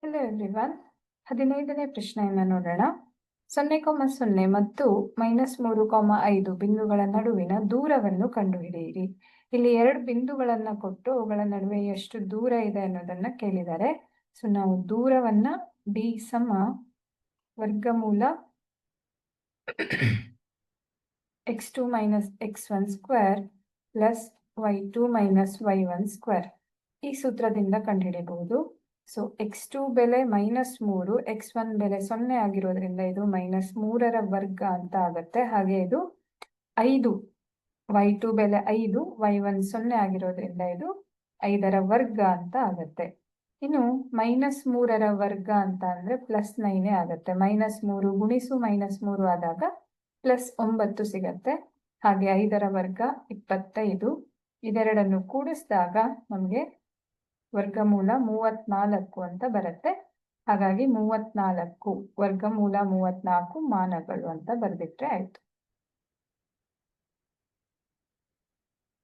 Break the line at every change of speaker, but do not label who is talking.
Hello everyone. 15ನೇ ಪ್ರಶ್ನೆಯನ್ನು ನೋಡೋಣ. 0,0 ಮತ್ತು -3,5 ಬಿಂದುಗಳ ನಡುವಿನ ದೂರವನ್ನು ಕಂಡುಹಿಡಿಯಿರಿ. ಇಲ್ಲಿ 2 ಬಿಂದುಗಳನ್ನ ಕೊಟ್ಟು ಅವುಗಳ ನಡುವೆ ಎಷ್ಟು ದೂರ ಇದೆ ಅನ್ನೋದನ್ನ ಕೇಳಿದ್ದಾರೆ. ಸೊ ನಾವು ದೂರವನ್ನ d ಸಮ ವರ್ಗಮೂಲ x2 - x1 square plus y2 - y1 square ಈ ಸೂತ್ರದಿಂದ ಕಂಡುಹಿಡಿಯಬಹುದು. ಸೊ x2 ಬೆಲೆ -3, x1 ಬೆಲೆ 0 ಆಗಿರೋದ್ರಿಂದ ಇದು -3ರ ವರ್ಗ ಅಂತ ಆಗುತ್ತೆ. ಹಾಗೆ ಇದು 5, y2 ಬೆಲೆ 5, y1 0 ಆಗಿರೋದ್ರಿಂದ ಇದು 5ರ ವರ್ಗ ಅಂತ ಆಗುತ್ತೆ. ಇನ್ನು -3ರ ವರ್ಗ ಅಂತ ಅಂದ್ರೆ +9 ಆಗುತ್ತೆ. -3 ಗುಣಿಸು -3 ಆದಾಗ +9 ಸಿಗತ್ತೆ. ಹಾಗೆ 5ರ ವರ್ಗ 25. ಇದೆರಡನ್ನು ಕೂಡಿಸಿದಾಗ ನಮಗೆ ವರ್ಗಮೂಲ 34 ಅಂತ ಬರುತ್ತೆ. ಹಾಗಾಗಿ 34 ವರ್ಗಮೂಲ 34 ಮಾನಗಳು ಅಂತ ಬರೆದಿಟ್ರೆ ಆಯ್ತು.